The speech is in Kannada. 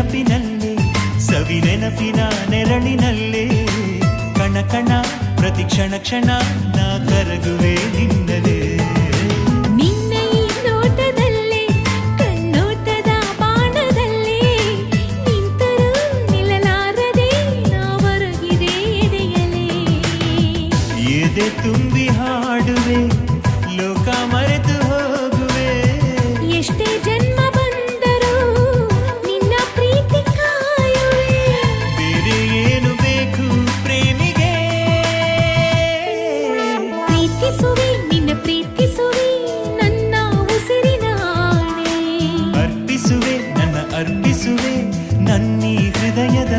ನೆನಪಿನಲ್ಲೇ ಸವಿ ನೆನಪಿನ ನೆರಳಿನಲ್ಲೇ ಕಣ ಕಣ ಪ್ರತಿ ಕ್ಷಣ ಕ್ಷಣ ನಾ ಕರಗುವೆ ನಿನ್ನಲೇ ಎದೆ ತುಂಬಿ ಹಾಡುವೆ ಲೋಕ ಮರೆತು ಹೋಗುವೆ ಎಷ್ಟೇ ಜನ್ಮ ಬಂದರೂ ನಿನ್ನ ಪ್ರೀತಿ ಕಾಯುವೆ ಬೇರೆ ಏನು ಬೇಕು ಪ್ರೇಮಿಗೆ ಪ್ರೀತಿಸುವೆ ನಿನ್ನ ಪ್ರೀತಿಸುವೆ ನನ್ನ ಉಸಿರಿನ ಆಣೆ ಅರ್ಪಿಸುವೆ ನನ್ನ ಅರ್ಪಿಸುವೆ ನನ್ನೀ ಹೃದಯದ